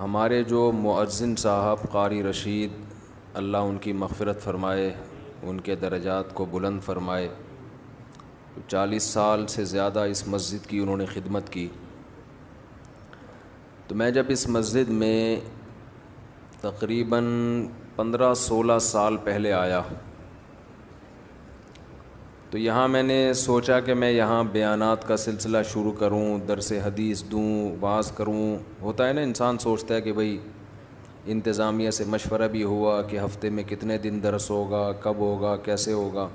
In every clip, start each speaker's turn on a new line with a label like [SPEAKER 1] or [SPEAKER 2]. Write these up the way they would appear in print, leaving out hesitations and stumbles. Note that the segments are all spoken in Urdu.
[SPEAKER 1] ہمارے جو مؤذن صاحب قاری رشید، اللہ ان کی مغفرت فرمائے، ان کے درجات کو بلند فرمائے، 40 سال سے زیادہ اس مسجد کی انہوں نے خدمت کی۔ تو میں جب اس مسجد میں تقریباً 15-16 سال پہلے آیا تو یہاں میں نے سوچا کہ میں یہاں بیانات کا سلسلہ شروع کروں، درس حدیث دوں، واعظ کروں۔ ہوتا ہے نا، انسان سوچتا ہے کہ بھئی انتظامیہ سے مشورہ بھی ہوا کہ ہفتے میں کتنے دن درس ہوگا، کب ہوگا، کیسے ہوگا۔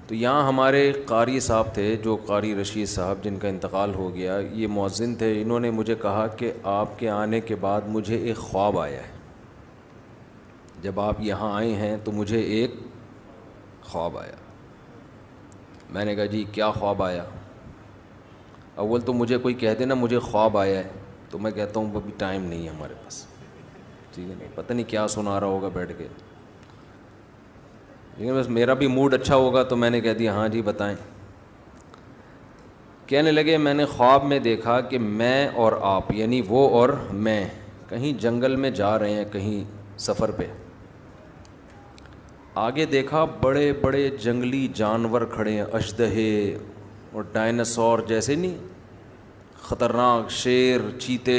[SPEAKER 1] تو یہاں ہمارے قاری صاحب تھے، جو قاری رشید صاحب جن کا انتقال ہو گیا، یہ مؤذن تھے۔ انہوں نے مجھے کہا کہ آپ کے آنے کے بعد مجھے ایک خواب آیا ہے، جب آپ یہاں آئے ہیں تو مجھے ایک خواب آیا۔ میں نے کہا جی کیا خواب آیا؟ اول تو مجھے کوئی کہہ دے نا مجھے خواب آیا ہے تو میں کہتا ہوں ابھی ٹائم نہیں ہے ہمارے پاس، ٹھیک ہے نا، پتہ نہیں کیا سنا رہا ہوگا بیٹھ کے، لیکن بس میرا بھی موڈ اچھا ہوگا تو میں نے کہہ دیا ہاں جی بتائیں۔ کہنے لگے میں نے خواب میں دیکھا کہ میں اور آپ، یعنی وہ اور میں، کہیں جنگل میں جا رہے ہیں، کہیں سفر پہ۔ آگے دیکھا بڑے بڑے جنگلی جانور کھڑے ہیں، اژدہے اور ڈائناسور جیسے، نہیں خطرناک، شیر، چیتے۔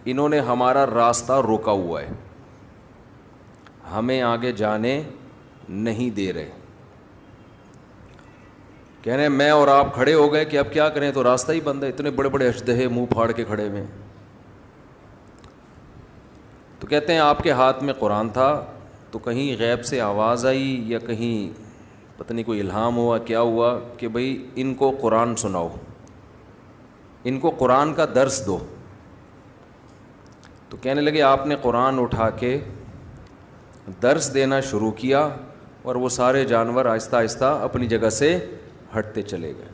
[SPEAKER 1] انہوں نے ہمارا راستہ روکا ہوا ہے، ہمیں آگے جانے نہیں دے رہے۔ کہہ رہے میں اور آپ کھڑے ہو گئے کہ اب کیا کریں، تو راستہ ہی بند ہے، اتنے بڑے بڑے اژدہے منہ پھاڑ کے کھڑے ہوئے۔ تو کہتے ہیں آپ کے ہاتھ میں قرآن تھا، تو کہیں غیب سے آواز آئی یا کہیں پتہ نہیں کوئی الہام ہوا، کیا ہوا کہ بھئی ان کو قرآن سناؤ، ان کو قرآن کا درس دو۔ تو کہنے لگے آپ نے قرآن اٹھا کے درس دینا شروع کیا اور وہ سارے جانور آہستہ آہستہ اپنی جگہ سے ہٹتے چلے گئے۔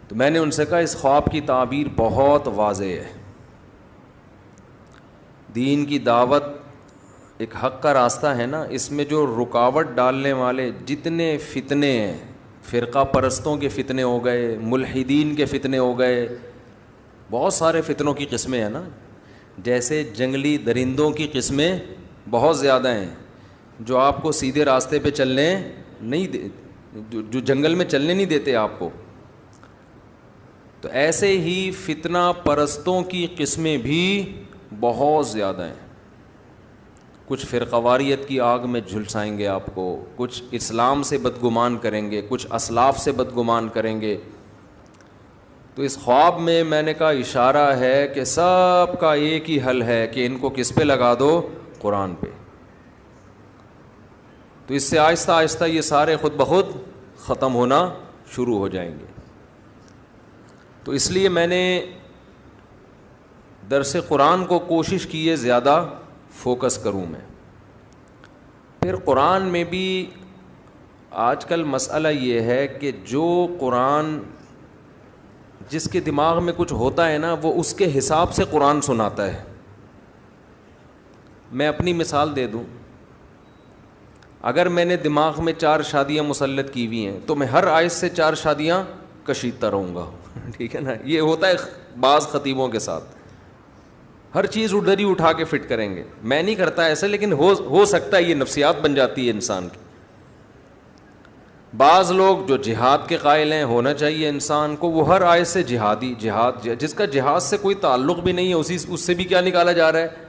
[SPEAKER 1] تو میں نے ان سے کہا اس خواب کی تعبیر بہت واضح ہے، دین کی دعوت ایک حق کا راستہ ہے نا، اس میں جو رکاوٹ ڈالنے والے جتنے فتنے ہیں، فرقہ پرستوں کے فتنے ہو گئے، ملحدین کے فتنے ہو گئے، بہت سارے فتنوں کی قسمیں ہیں نا، جیسے جنگلی درندوں کی قسمیں بہت زیادہ ہیں جو آپ کو سیدھے راستے پہ چلنے نہیں دے، جو جنگل میں چلنے نہیں دیتے آپ کو، تو ایسے ہی فتنہ پرستوں کی قسمیں بھی بہت زیادہ ہیں۔ کچھ فرقواریت کی آگ میں جھلسائیں گے آپ کو، کچھ اسلام سے بدگمان کریں گے، کچھ اسلاف سے بدگمان کریں گے۔ تو اس خواب میں نے کہا اشارہ ہے کہ سب کا ایک ہی حل ہے کہ ان کو کس پہ لگا دو، قرآن پہ۔ تو اس سے آہستہ آہستہ یہ سارے خود بخود ختم ہونا شروع ہو جائیں گے۔ تو اس لیے میں نے درس قرآن کو کوشش کی ہے زیادہ فوکس کروں میں۔ پھر قرآن میں بھی آج کل مسئلہ یہ ہے کہ جو قرآن جس کے دماغ میں کچھ ہوتا ہے نا، وہ اس کے حساب سے قرآن سناتا ہے۔ میں اپنی مثال دے دوں، اگر میں نے دماغ میں 4 شادیاں مسلط کی ہوئی ہیں تو میں ہر آیت سے 4 شادیاں کشیدتا رہوں گا، ٹھیک ہے نا۔ یہ ہوتا ہے بعض خطیبوں کے ساتھ، ہر چیز ادھر ہی اٹھا کے فٹ کریں گے۔ میں نہیں کرتا ایسے، لیکن ہو سکتا ہے یہ نفسیات بن جاتی ہے انسان کی۔ بعض لوگ جو جہاد کے قائل ہیں، ہونا چاہیے انسان کو، وہ ہر آیت سے جہاد جس کا جہاد سے کوئی تعلق بھی نہیں ہے، اس سے بھی کیا نکالا جا رہا ہے،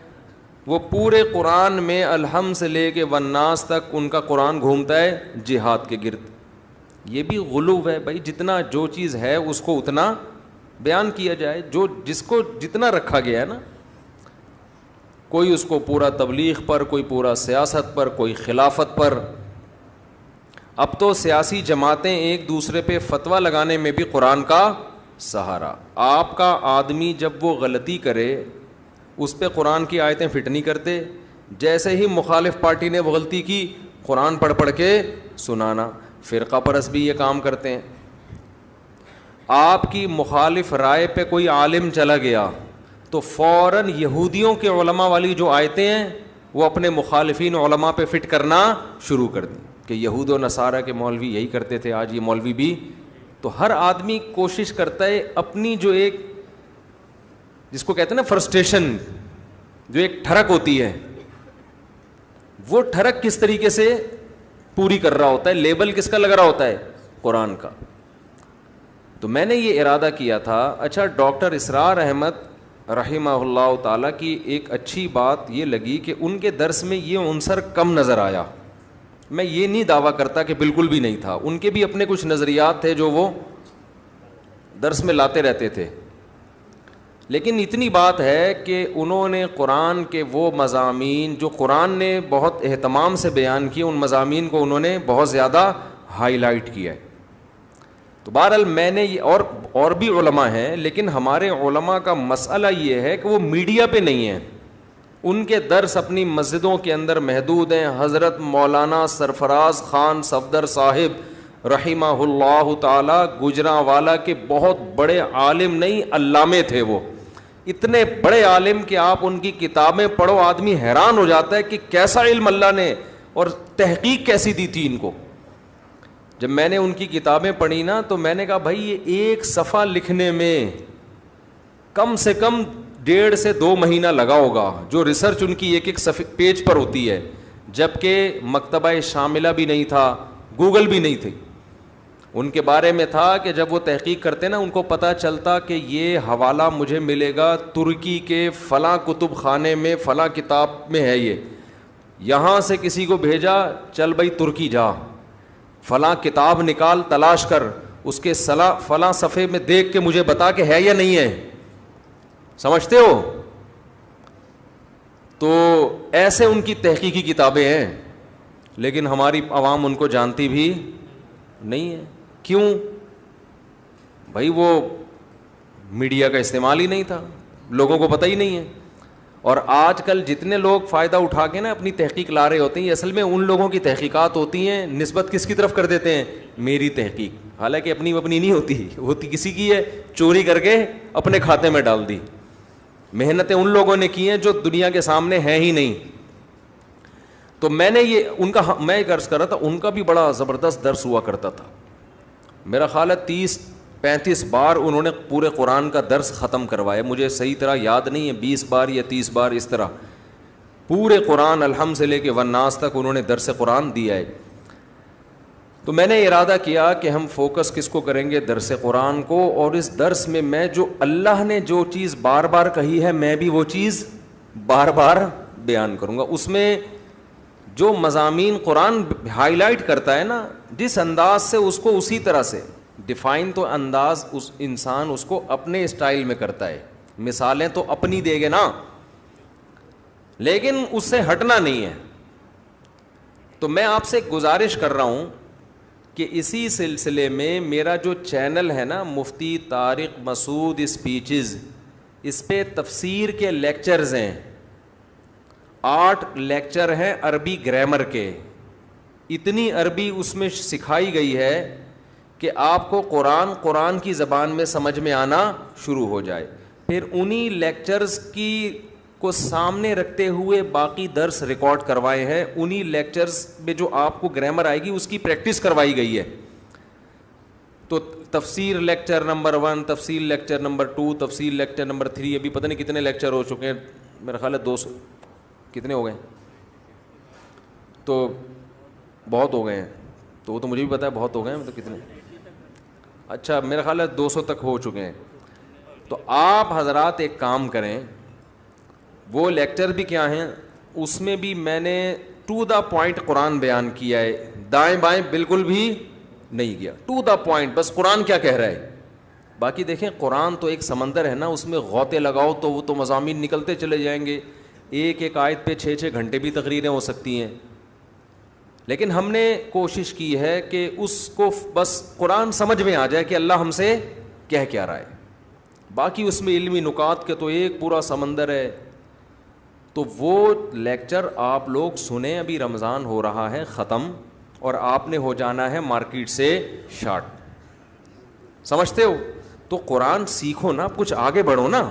[SPEAKER 1] وہ پورے قرآن میں الحم سے لے کے والناس تک ان کا قرآن گھومتا ہے جہاد کے گرد۔ یہ بھی غلو ہے بھائی، جتنا جو چیز ہے اس کو اتنا بیان کیا جائے، جس کو جتنا رکھا گیا ہے نا۔ کوئی اس کو پورا تبلیغ پر، کوئی پورا سیاست پر، کوئی خلافت پر۔ اب تو سیاسی جماعتیں ایک دوسرے پہ فتویٰ لگانے میں بھی قرآن کا سہارا۔ آپ کا آدمی جب وہ غلطی کرے اس پہ قرآن کی آیتیں فٹ نہیں کرتے، جیسے ہی مخالف پارٹی نے وہ غلطی کی قرآن پڑھ کے سنانا۔ فرقہ پرست بھی یہ کام کرتے ہیں۔ آپ کی مخالف رائے پہ کوئی عالم چلا گیا تو فوراً یہودیوں کے علماء والی جو آیتیں ہیں وہ اپنے مخالفین علماء پہ فٹ کرنا شروع کر دیں کہ یہود و نصارہ کے مولوی یہی کرتے تھے، آج یہ مولوی بھی۔ تو ہر آدمی کوشش کرتا ہے اپنی جو ایک جس کو کہتے ہیں نا فرسٹریشن, جو ایک ٹھڑک ہوتی ہے, وہ ٹھڑک کس طریقے سے پوری کر رہا ہوتا ہے, لیبل کس کا لگ رہا ہوتا ہے, قرآن کا. تو میں نے یہ ارادہ کیا تھا. اچھا, ڈاکٹر اسرار احمد رحمہ اللہ تعالیٰ کی ایک اچھی بات یہ لگی کہ ان کے درس میں یہ عنصر کم نظر آیا. میں یہ نہیں دعویٰ کرتا کہ بالکل بھی نہیں تھا, ان کے بھی اپنے کچھ نظریات تھے جو وہ درس میں لاتے رہتے تھے, لیکن اتنی بات ہے کہ انہوں نے قرآن کے وہ مضامین جو قرآن نے بہت اہتمام سے بیان کیے, ان مضامین کو انہوں نے بہت زیادہ ہائی لائٹ کیا ہے. تو بہرحال میں نے یہ, اور بھی علماء ہیں, لیکن ہمارے علماء کا مسئلہ یہ ہے کہ وہ میڈیا پہ نہیں ہیں, ان کے درس اپنی مسجدوں کے اندر محدود ہیں. حضرت مولانا سرفراز خان صفدر صاحب رحمہ اللہ تعالی گجرانوالہ کے بہت بڑے عالم, نہیں علامے تھے وہ, اتنے بڑے عالم کہ آپ ان کی کتابیں پڑھو آدمی حیران ہو جاتا ہے کہ کیسا علم اللہ نے اور تحقیق کیسی دی تھی ان کو. جب میں نے ان کی کتابیں پڑھی نا تو میں نے کہا بھائی یہ ایک صفحہ لکھنے میں کم سے کم 1.5 سے 2 مہینہ لگا ہوگا, جو ریسرچ ان کی ایک پیج پر ہوتی ہے, جبکہ مکتبہ شاملہ بھی نہیں تھا, گوگل بھی نہیں تھی. ان کے بارے میں تھا کہ جب وہ تحقیق کرتے نا ان کو پتہ چلتا کہ یہ حوالہ مجھے ملے گا ترکی کے فلاں کتب خانے میں فلاں کتاب میں ہے, یہ یہاں سے کسی کو بھیجا, چل بھائی ترکی جا, فلاں کتاب نکال تلاش کر, اس کے فلاں صفحے میں دیکھ کے مجھے بتا کہ ہے یا نہیں ہے. سمجھتے ہو؟ تو ایسے ان کی تحقیقی کتابیں ہیں, لیکن ہماری عوام ان کو جانتی بھی نہیں ہے. کیوں بھائی؟ وہ میڈیا کا استعمال ہی نہیں تھا, لوگوں کو پتہ ہی نہیں ہے. اور آج کل جتنے لوگ فائدہ اٹھا کے نا اپنی تحقیق لا رہے ہوتے ہیں, یہ اصل میں ان لوگوں کی تحقیقات ہوتی ہیں, نسبت کس کی طرف کر دیتے ہیں, میری تحقیق, حالانکہ اپنی نہیں ہوتی کسی کی ہے, چوری کر کے اپنے کھاتے میں ڈال دی. محنتیں ان لوگوں نے کی ہیں جو دنیا کے سامنے ہیں ہی نہیں. تو میں نے یہ ان کا, میں عرض کر رہا تھا, ان کا بھی بڑا زبردست درس ہوا کرتا تھا. میرا خیال ہے 30-35 بار انہوں نے پورے قرآن کا درس ختم کروایا, مجھے صحیح طرح یاد نہیں ہے, 20 بار یا 30 بار اس طرح پورے قرآن الحمد سے لے کے والناس تک انہوں نے درس قرآن دیا ہے. تو میں نے ارادہ کیا کہ ہم فوکس کس کو کریں گے, درس قرآن کو, اور اس درس میں جو اللہ نے جو چیز بار بار کہی ہے میں بھی وہ چیز بار بار بیان کروں گا. اس میں جو مضامین قرآن ہائی لائٹ کرتا ہے نا, جس انداز سے اس کو اسی طرح سے ڈیفائن, تو انداز اس انسان اس کو اپنے اسٹائل میں کرتا ہے, مثالیں تو اپنی دے گے نا, لیکن اس سے ہٹنا نہیں ہے. تو میں آپ سے گزارش کر رہا ہوں کہ اسی سلسلے میں میرا جو چینل ہے نا مفتی طارق مسعود اسپیچز, اس پہ تفسیر کے لیکچرز ہیں, 8 لیکچر ہیں عربی گرامر کے. اتنی عربی اس میں سکھائی گئی ہے کہ آپ کو قرآن کی زبان میں سمجھ میں آنا شروع ہو جائے. پھر انہی لیکچرز کی کو سامنے رکھتے ہوئے باقی درس ریکارڈ کروائے ہیں. انہی لیکچرز میں جو آپ کو گرامر آئے گی اس کی پریکٹس کروائی گئی ہے. تو تفسیر لیکچر نمبر 1, تفسیر لیکچر نمبر 2, تفسیر لیکچر نمبر 3, ابھی پتہ نہیں کتنے لیکچر ہو چکے ہیں, میرا خیال ہے 200 کتنے ہو گئے, تو بہت ہو گئے ہیں. تو وہ تو مجھے بھی پتا ہے بہت ہو گئے ہیں, مطلب کتنے, اچھا میرا خیال ہے 200 تک ہو چکے ہیں. تو آپ حضرات ایک کام کریں, وہ لیکچر بھی کیا ہیں, اس میں بھی میں نے ٹو دا پوائنٹ قرآن بیان کیا ہے, دائیں بائیں بالکل بھی نہیں کیا, ٹو دا پوائنٹ, بس قرآن کیا کہہ رہا ہے. باقی دیکھیں قرآن تو ایک سمندر ہے نا, اس میں غوطے لگاؤ تو وہ تو مضامین نکلتے چلے جائیں گے. ایک آیت پہ 6 گھنٹے بھی تقریریں ہو سکتی ہیں, لیکن ہم نے کوشش کی ہے کہ اس کو بس قرآن سمجھ میں آ جائے کہ اللہ ہم سے کہہ کیا رہا ہے. باقی اس میں علمی نکات کے تو ایک پورا سمندر ہے. تو وہ لیکچر آپ لوگ سنیں, ابھی رمضان ہو رہا ہے ختم, اور آپ نے ہو جانا ہے مارکیٹ سے شارٹ, سمجھتے ہو. تو قرآن سیکھو نا, کچھ آگے بڑھو نا.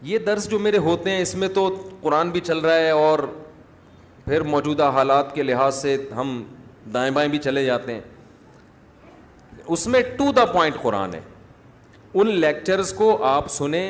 [SPEAKER 1] یہ درس جو میرے ہوتے ہیں اس میں تو قرآن بھی چل رہا ہے, اور پھر موجودہ حالات کے لحاظ سے ہم دائیں بائیں بھی چلے جاتے ہیں. اس میں ٹو دا پوائنٹ قرآن ہے. ان لیکچرز کو آپ سنیں.